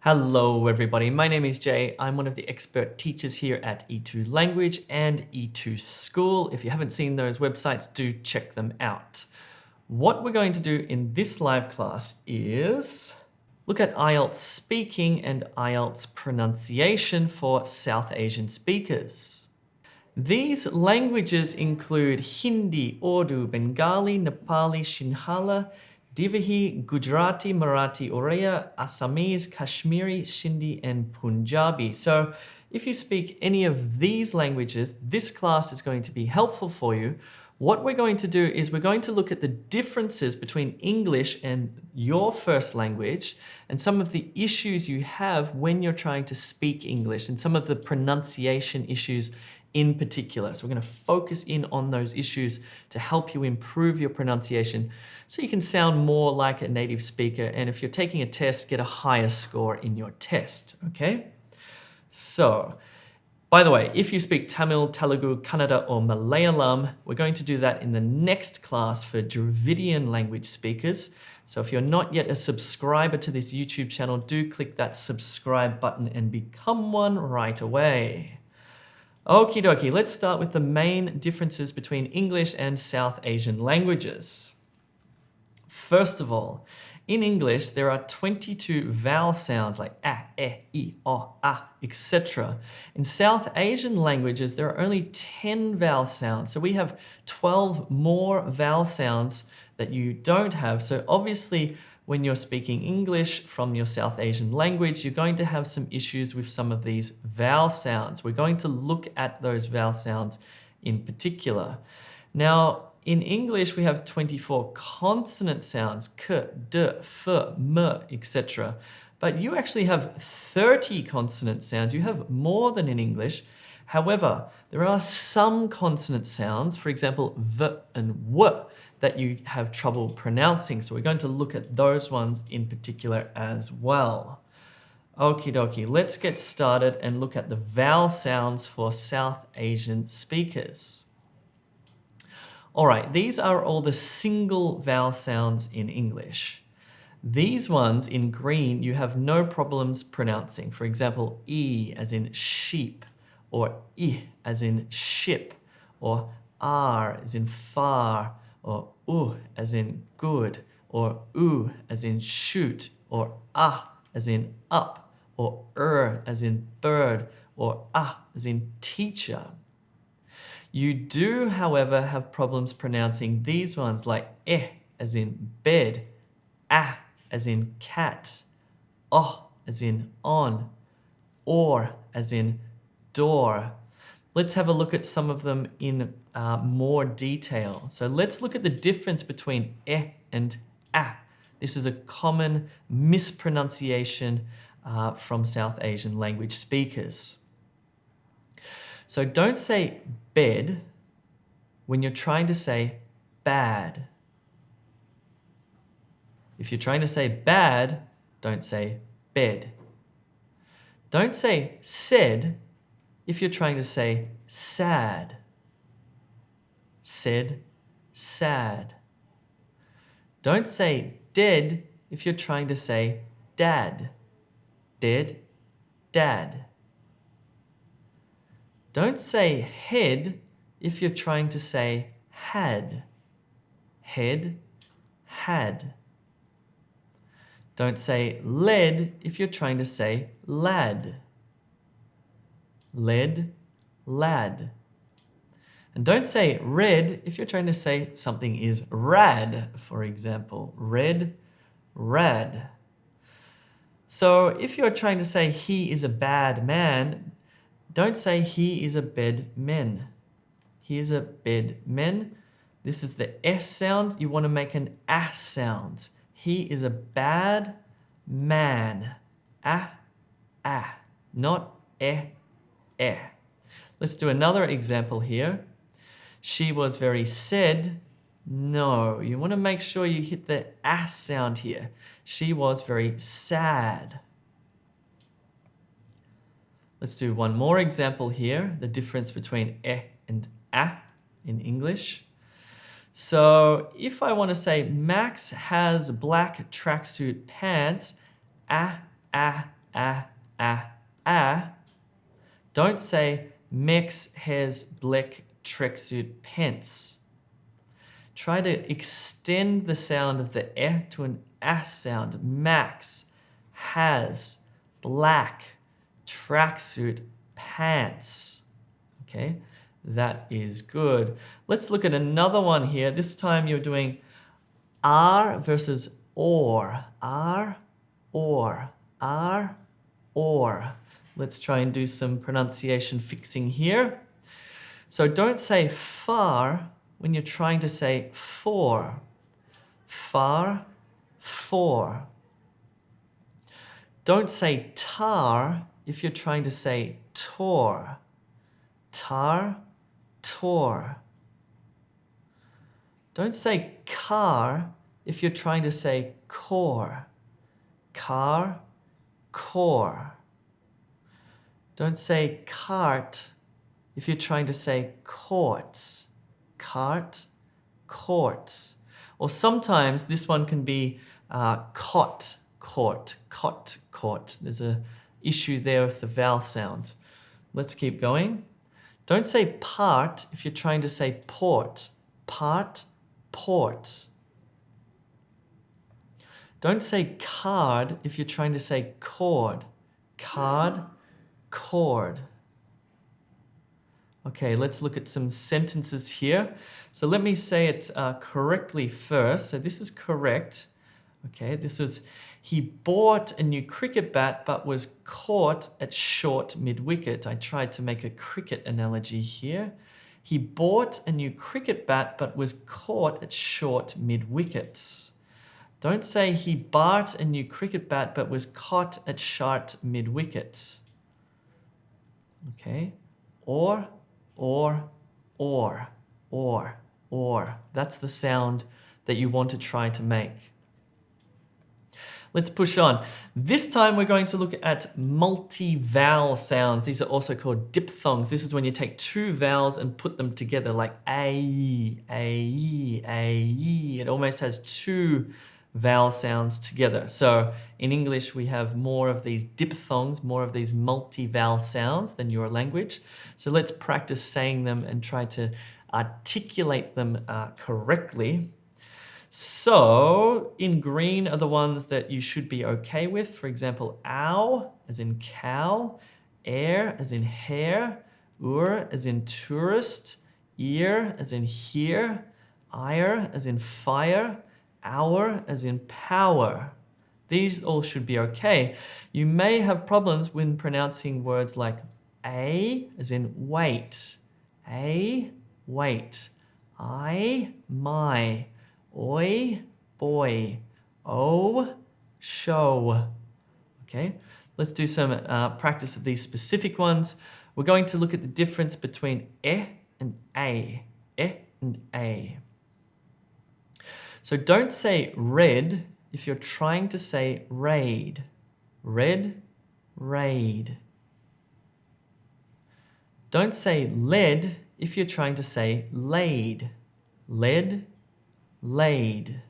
Hello everybody, my name is Jay. I'm one of the expert teachers here at E2 Language and E2 School. If you haven't seen those websites, do check them out. What we're going to do in this live class is look at IELTS speaking and IELTS pronunciation for South Asian speakers. These languages include Hindi, Urdu, Bengali, Nepali, Sinhala, Divehi, Gujarati, Marathi, Oriya, Assamese, Kashmiri, Sindhi, and Punjabi. So if you speak any of these languages, this class is going to be helpful for you. What we're going to do is we're going to look at the differences between English and your first language and some of the issues you have when you're trying to speak English and some of the pronunciation issues in particular. So we're going to focus in on those issues to help you improve your pronunciation so you can sound more like a native speaker, and if you're taking a test, get a higher score in your test, okay? So, by the way, if you speak Tamil, Telugu, Kannada, or Malayalam, we're going to do that in the next class for Dravidian language speakers. So if you're not yet a subscriber to this YouTube channel, do click that subscribe button and become one right away. Okie dokie, let's start with the main differences between English and South Asian languages. First of all, in English, there are 22 vowel sounds like a, e, o, a, etc. In South Asian languages, there are only 10 vowel sounds. So we have 12 more vowel sounds that you don't have. So obviously, when you're speaking English from your South Asian language, you're going to have some issues with some of these vowel sounds. We're going to look at those vowel sounds in particular. Now, in English, we have 24 consonant sounds, k, d, f, m, etc. But you actually have 30 consonant sounds. You have more than in English. However, there are some consonant sounds, for example, v and w, that you have trouble pronouncing. So we're going to look at those ones in particular as well. Okie dokie, let's get started and look at the vowel sounds for South Asian speakers. All right, these are all the single vowel sounds in English. These ones in green, you have no problems pronouncing. For example, E as in sheep, or I as in ship, or R as in far, or U as in good, or U as in shoot, or A as in up, or as in bird, or A as in teacher. You do, however, have problems pronouncing these ones like as in bed, A as in cat, O as in on, or as in door. Let's have a look at some of them in more detail. So let's look at the difference between and a. This is a common mispronunciation from South Asian language speakers. So don't say bed when you're trying to say bad. If you're trying to say bad, don't say bed. Don't say said if you're trying to say sad. Said, sad. Don't say dead if you're trying to say dad. Dead, dad. Don't say head if you're trying to say had. Head, had. Don't say lead if you're trying to say lad. Led, lad. And don't say red if you're trying to say something is rad, for example. Red, rad. So if you're trying to say he is a bad man, don't say he is a bedman. He is a bedman. This is the S sound. You want to make an A sound. He is a bad man. A, not eh. Let's do another example here. She was very sad. No, you want to make sure you hit the A sound here. She was very sad. Let's do one more example here, the difference between and a in English. So if I want to say Max has black tracksuit pants, a. Don't say Mex has black tracksuit pants. Try to extend the sound of the e to an a sound. Max has black tracksuit pants. Okay, that is good. Let's look at another one here. This time you're doing R versus or. R, or. R, or. Let's try and do some pronunciation fixing here. So don't say far when you're trying to say for. Far, for. Don't say tar if you're trying to say tor. Tar, tor. Don't say car if you're trying to say core. Car, core. Don't say cart if you're trying to say court. Cart, court. Or sometimes this one can be cot, court, cot, court. There's an issue there with the vowel sound. Let's keep going. Don't say part if you're trying to say port. Part, port. Don't say card if you're trying to say cord. Card, cord. Okay, let's look at some sentences here. So let me say it correctly first. So this is correct. Okay, this is, he bought a new cricket bat but was caught at short mid-wicket. I tried to make a cricket analogy here. He bought a new cricket bat but was caught at short mid-wickets. Don't say he bought a new cricket bat but was caught at short mid-wicket. Okay, or. That's the sound that you want to try to make. Let's push on. This time we're going to look at multi-vowel sounds. These are also called diphthongs. This is when you take two vowels and put them together like a. It almost has two vowel sounds together. So in English, we have more of these diphthongs, more of these multi-vowel sounds than your language. So let's practice saying them and try to articulate them correctly. So in green are the ones that you should be okay with. For example, ow as in cow, air as in hair, as in tourist, ear as in hear, ire as in fire, hour as in power. These all should be okay. You may have problems when pronouncing words like a as in wait, a, wait, I, my, oi, boy, oh, show. Okay, let's do some practice of these specific ones. We're going to look at the difference between and a, and a. So don't say red if you're trying to say raid. Red, raid. Don't say lead if you're trying to say laid. Lead, laid.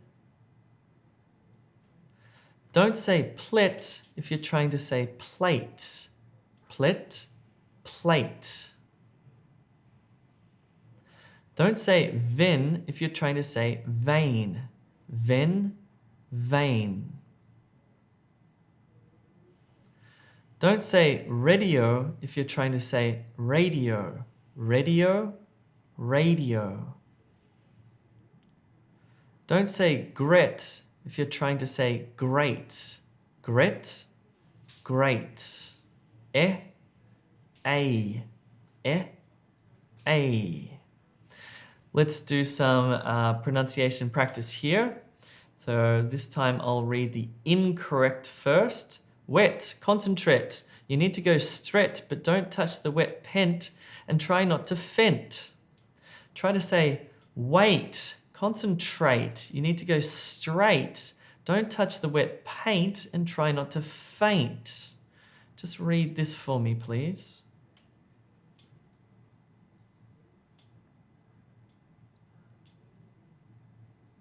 Don't say plet if you're trying to say plate. Plet, plate. Don't say ven if you're trying to say vein. Ven, vein. Don't say radio if you're trying to say radio. Radio, radio. Don't say gret if you're trying to say great. Gret, great. A. Let's do some pronunciation practice here. So this time I'll read the incorrect first. Wet, concentrate. You need to go stret, but don't touch the wet pent and try not to fent. Try to say wait, concentrate. You need to go straight. Don't touch the wet paint and try not to faint. Just read this for me, please.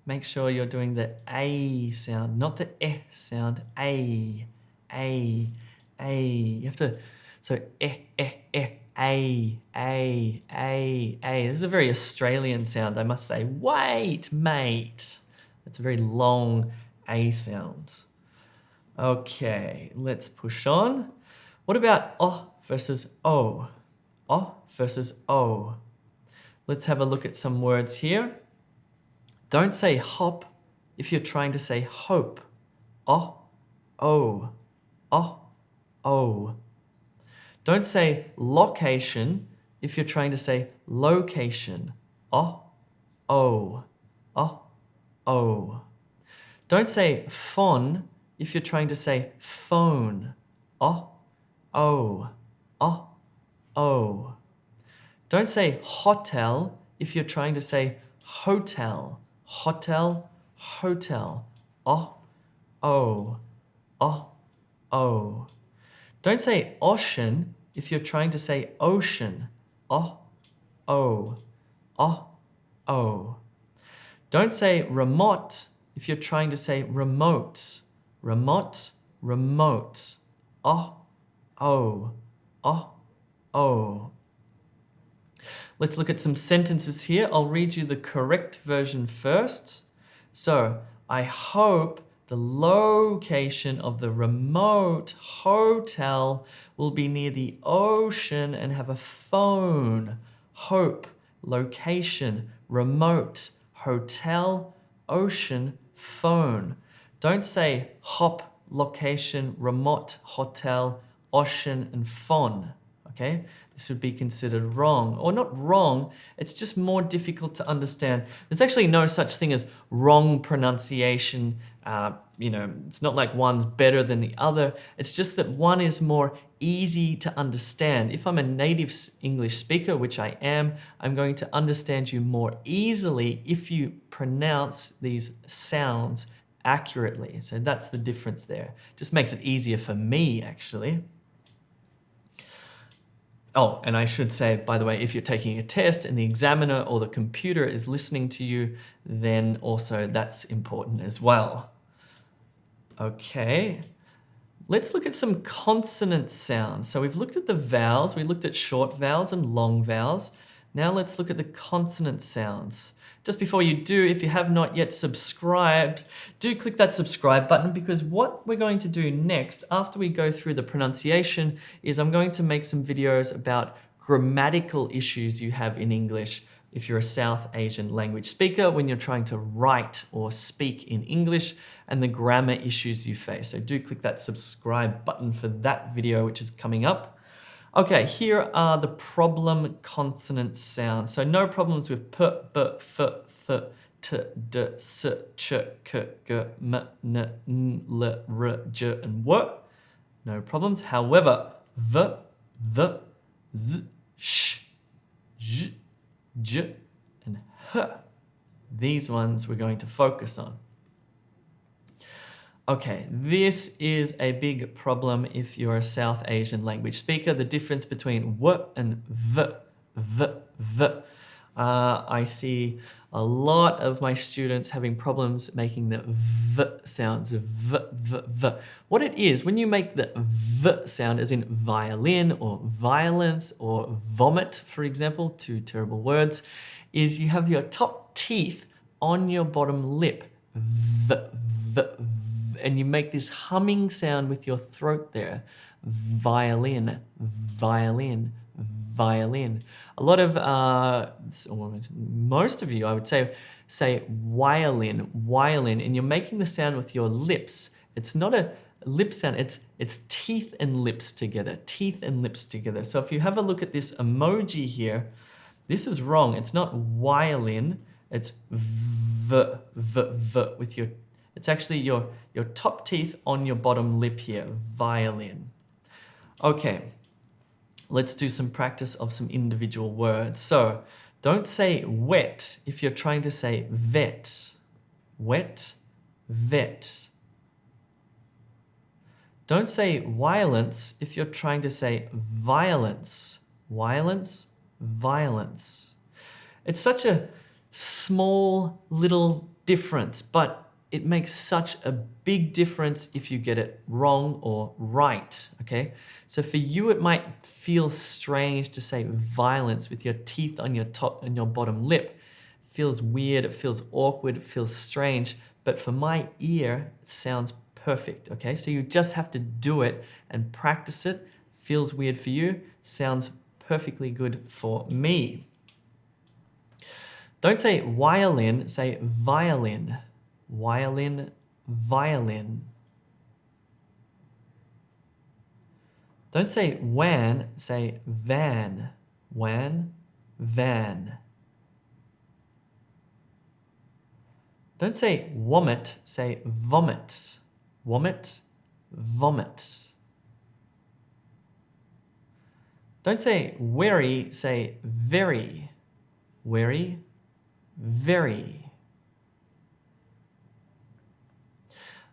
Make sure you're doing the A sound, not the E sound. A. A. You have to, so A. This is a very Australian sound, I must say. Wait, mate. That's a very long A sound. Okay, let's push on. What about O versus O? O versus O. Let's have a look at some words here. Don't say hop if you're trying to say hope. O, O, O, O. Don't say location if you're trying to say location. O, O, O, O. Don't say phone if you're trying to say phone. O, O, O, O. Don't say hotel if you're trying to say hotel. Hotel, hotel. O, O, O, O. Don't say ocean if you're trying to say ocean. O, O, O, O. Don't say remote if you're trying to say remote. Remote, remote. O, O, O, O. Let's look at some sentences here. I'll read you the correct version first. So, I hope the location of the remote hotel will be near the ocean and have a phone. Hope, location, remote, hotel, ocean, phone. Don't say hop, location, remote, hotel, ocean, and phone. Okay? This would be considered wrong. Or not wrong, it's just more difficult to understand. There's actually no such thing as wrong pronunciation. It's not like one's better than the other. It's just that one is more easy to understand. If I'm a native English speaker, which I am, I'm going to understand you more easily if you pronounce these sounds accurately. So that's the difference there. Just makes it easier for me, actually. Oh, and I should say, by the way, if you're taking a test and the examiner or the computer is listening to you, then also that's important as well. Okay, let's look at some consonant sounds. So we've looked at the vowels, we looked at short vowels and long vowels. Now let's look at the consonant sounds. Just before you do, if you have not yet subscribed, do click that subscribe button, because what we're going to do next, after we go through the pronunciation, is I'm going to make some videos about grammatical issues you have in English if you're a South Asian language speaker when you're trying to write or speak in English, and the grammar issues you face. So do click that subscribe button for that video, which is coming up. Okay, here are the problem consonant sounds. So no problems with p, b, f, th, t, d, s, ch, k, g, m, n, l, r, j, and w. No problems. However, v, th, z, sh, j, j, and h. These ones we're going to focus on. Okay, this is a big problem if you're a South Asian language speaker. The difference between w and v, v, v. I see a lot of my students having problems making the v sounds, v, v, v. What it is, when you make the v sound, as in violin or violence or vomit, for example, two terrible words, is you have your top teeth on your bottom lip, v, v, v. And you make this humming sound with your throat there. Violin, violin, violin. A lot of, most of you, I would say violin, violin, and you're making the sound with your lips. It's not a lip sound, it's teeth and lips together, teeth and lips together. So if you have a look at this emoji here, this is wrong. It's not violin, it's v, v, v with your, it's actually your top teeth on your bottom lip here, violin. Okay, let's do some practice of some individual words. So don't say wet if you're trying to say vet. Wet, vet. Don't say violence if you're trying to say violence. Violence, violence. It's such a small little difference, but it makes such a big difference if you get it wrong or right, okay? So for you, it might feel strange to say violence with your teeth on your top and your bottom lip. It feels weird, it feels awkward, it feels strange, but for my ear, it sounds perfect, okay? So you just have to do it and practice it. Feels weird for you, sounds perfectly good for me. Don't say violin, say violin. Violin, violin. Don't say wan, say van. Wan, van. Don't say vomit, say vomit. Vomit, vomit. Don't say very, say very. Very, very.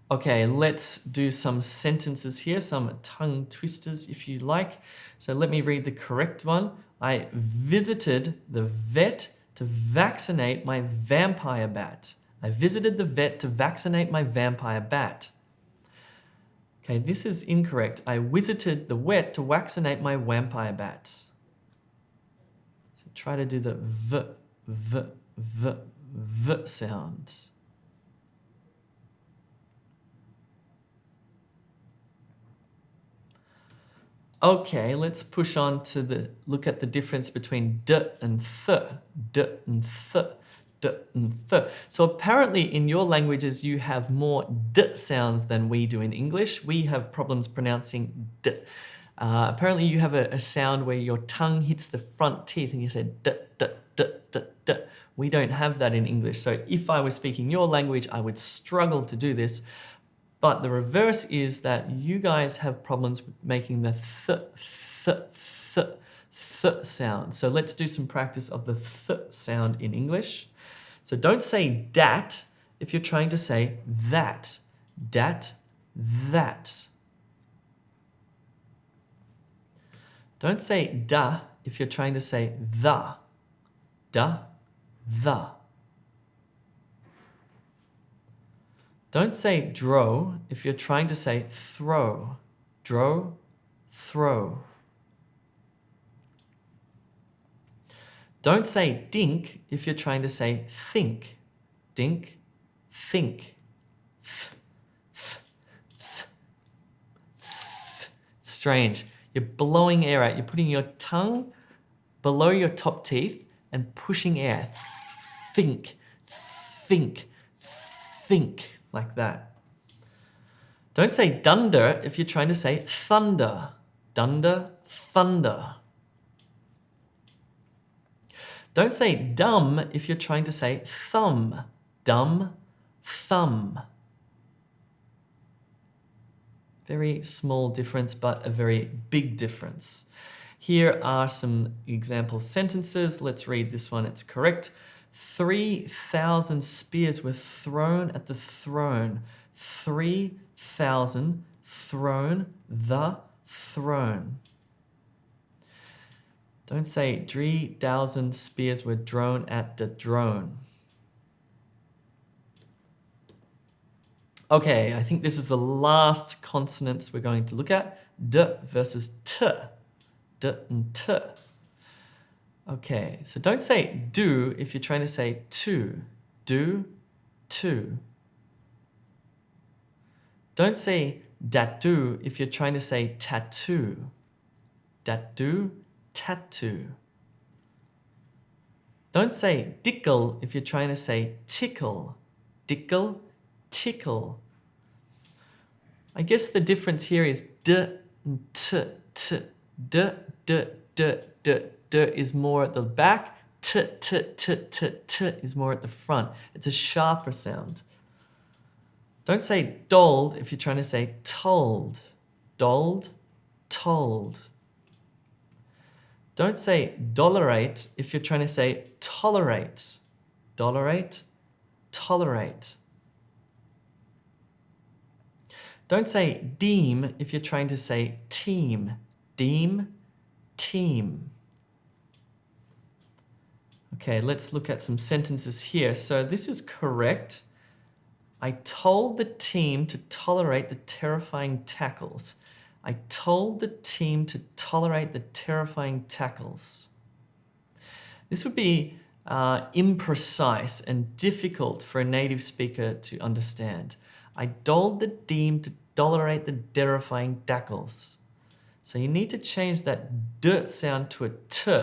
Okay, let's do some sentences here, some tongue twisters if you like. So let me read the correct one. I visited the vet to vaccinate my vampire bat. I visited the vet to vaccinate my vampire bat. Okay, this is incorrect. I visited the vet to vaccinate my vampire bat. So try to do the v sound. Okay, let's push on to look at the difference between d and th. D and th. D and th. So apparently in your languages you have more d sounds than we do in English. We have problems pronouncing d. Apparently you have a sound where your tongue hits the front teeth and you say d, d, d, d, d. We don't have that in English. So if I was speaking your language, I would struggle to do this. But the reverse is that you guys have problems with making the th sound. So let's do some practice of the th sound in English. So don't say dat if you're trying to say that. Dat, that. Don't say da if you're trying to say the. Da, the. Don't say dro if you're trying to say throw. Dro, throw. Don't say dink if you're trying to say think. Dink, think. It's strange. You're blowing air out. You're putting your tongue below your top teeth and pushing air. Think, think, think. Like that. Don't say dunder if you're trying to say thunder. Dunder, thunder. Don't say dumb if you're trying to say thumb. Dumb, thumb. Very small difference, but a very big difference. Here are some example sentences. Let's read this one. It's correct. 3,000 spears were thrown at the throne. 3,000 thrown the throne. Don't say 3,000 spears were thrown at the drone. Okay, I think this is the last consonants we're going to look at. D versus t. D and t. Okay, so don't say do if you're trying to say to. Do, to. Don't say datu if you're trying to say tattoo. Datu, tattoo. Don't say dickle if you're trying to say tickle. Dickle, tickle. I guess the difference here is d and t, t. D, d, d, d. D is more at the back, t, t, t, t, t is more at the front. It's a sharper sound. Don't say dold if you're trying to say told. Dold, told. Don't say dollarate if you're trying to say tolerate. Dollarate, tolerate. Don't say deem if you're trying to say team. Deem, team. Okay, let's look at some sentences here. So this is correct. I told the team to tolerate the terrifying tackles. I told the team to tolerate the terrifying tackles. This would be imprecise and difficult for a native speaker to understand. I told the team to tolerate the terrifying tackles. So you need to change that d sound to a t.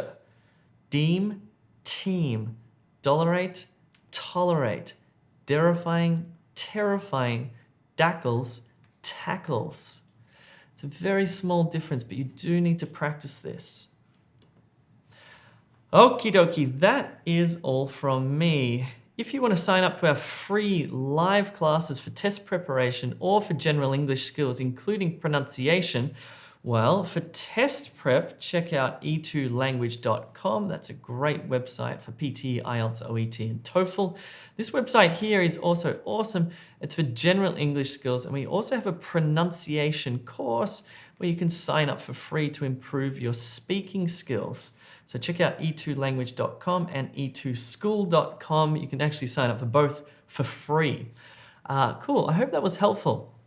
Deem, team, tolerate, tolerate, terrifying, terrifying, dackles, tackles. It's a very small difference, but you do need to practice this. Okie dokie, that is all from me. If you want to sign up to our free live classes for test preparation or for general English skills, including pronunciation, well, for test prep, check out e2language.com. That's a great website for PT, IELTS, OET, and TOEFL. This website here is also awesome. It's for general English skills, and we also have a pronunciation course where you can sign up for free to improve your speaking skills. So check out e2language.com and e2school.com. You can actually sign up for both for free. Cool, I hope that was helpful.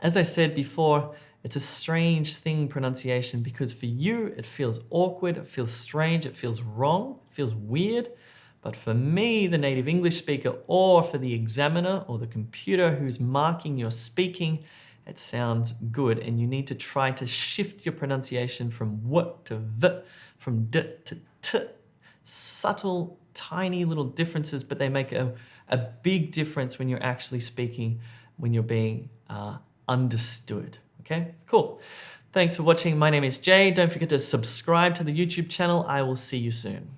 As I said before, it's a strange thing, pronunciation, because for you, it feels awkward, it feels strange, it feels wrong, it feels weird. But for me, the native English speaker, or for the examiner or the computer who's marking your speaking, it sounds good. And you need to try to shift your pronunciation from w to v, from d to t. Subtle, tiny little differences, but they make a big difference when you're actually speaking, when you're being understood. Okay, cool. Thanks for watching. My name is Jay. Don't forget to subscribe to the YouTube channel. I will see you soon.